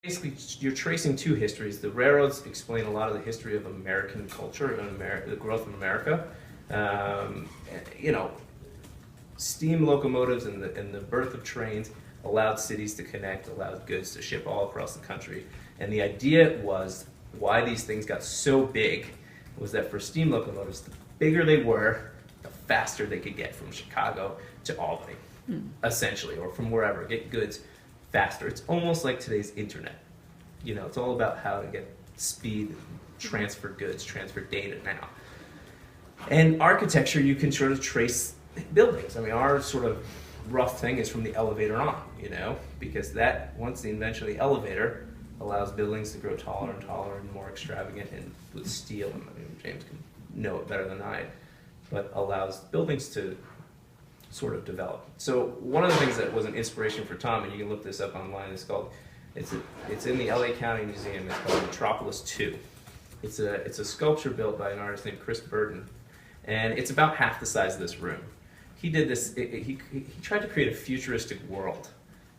Basically, you're tracing two histories. The railroads explain a lot of the history of American culture and the growth of America. You know, steam locomotives and the birth of trains allowed cities to connect, allowed goods to ship all across the country. And the idea was why these things got so big was that for steam locomotives, the bigger they were, the faster they could get from Chicago to Albany, essentially, or from wherever, get goods faster. It's almost like today's internet. You know, it's all about how to get speed, transfer goods, transfer data now. And architecture, you can sort of trace buildings. I mean, our sort of rough thing is from the elevator on, you know, because that, once the invention of the elevator allows buildings to grow taller and taller and more extravagant and with steel, and I mean, James can know it better than I, but allows buildings to sort of develop. So one of the things that was an inspiration for Tom, and you can look this up online, it's called, it's in the LA County Museum, it's called Metropolis 2. It's a sculpture built by an artist named Chris Burton, and it's about half the size of this room. He did this, he tried to create a futuristic world,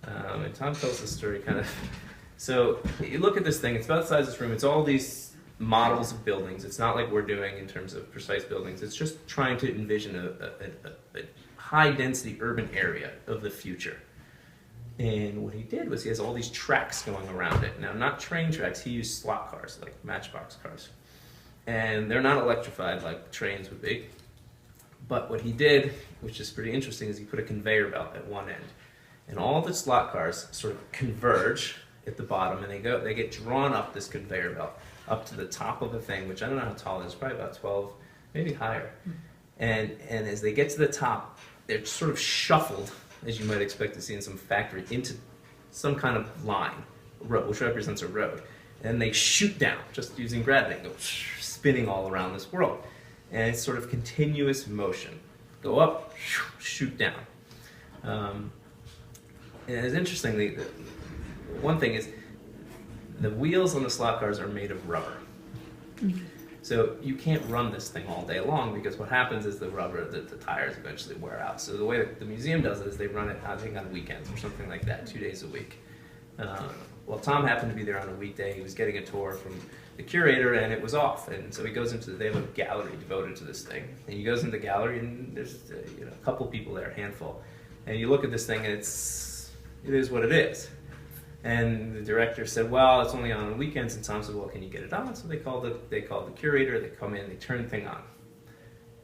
and Tom tells this story kind of, so you look at this thing, it's about the size of this room, it's all these models of buildings. It's not like we're doing in terms of precise buildings. It's just trying to envision a high-density urban area of the future. And what he did was he has all these tracks going around it. Now, not train tracks. He used slot cars, like matchbox cars. And they're not electrified like trains would be. But what he did, which is pretty interesting, is he put a conveyor belt at one end. And all the slot cars sort of converge at the bottom, and they get drawn up this conveyor belt up to the top of the thing, which I don't know how tall it is, probably about 12, maybe higher. And as they get to the top, they're sort of shuffled, as you might expect to see in some factory, into some kind of line, which represents a road. And they shoot down, just using gravity, and go spinning all around this world. And it's sort of continuous motion. Go up, shoot down. And it's interesting, one thing is, the wheels on the slot cars are made of rubber. So you can't run this thing all day long because what happens is the rubber, the tires eventually wear out. So the way that the museum does it is they run it, I think, on weekends or something like that, 2 days a week. Well, Tom happened to be there on a weekday. He was getting a tour from the curator, and it was off. And so he goes into, they have a gallery devoted to this thing. And he goes into the gallery, and there's a couple people there, a handful. And you look at this thing, and it is what it is. And the director said, well, it's only on weekends. And Tom said, well, can you get it on? So they called the curator, they come in, they turn the thing on.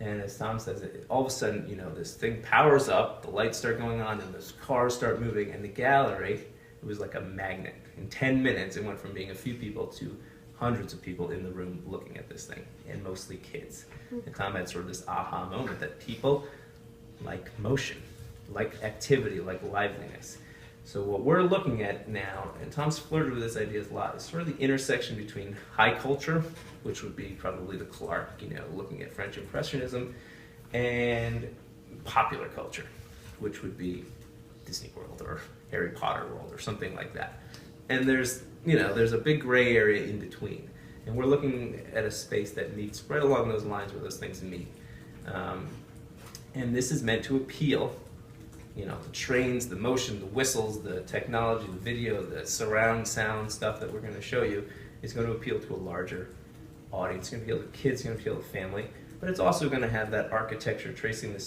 And as Tom says, all of a sudden, you know, this thing powers up, the lights start going on, and the cars start moving, and the gallery, it was like a magnet. In 10 minutes, it went from being a few people to hundreds of people in the room looking at this thing, and mostly kids. And Tom had sort of this aha moment that people like motion, like activity, like liveliness. So what we're looking at now, and Tom's flirted with this idea a lot, is sort of the intersection between high culture, which would be probably the Clark, you know, looking at French Impressionism, and popular culture, which would be Disney World or Harry Potter World or something like that. And there's a big gray area in between. And we're looking at a space that meets right along those lines where those things meet. And this is meant to appeal. You know, the trains, the motion, the whistles, the technology, the video, the surround sound stuff that we're going to show you is going to appeal to a larger audience. It's going to appeal to kids, it's going to appeal to family, but it's also going to have that architecture tracing this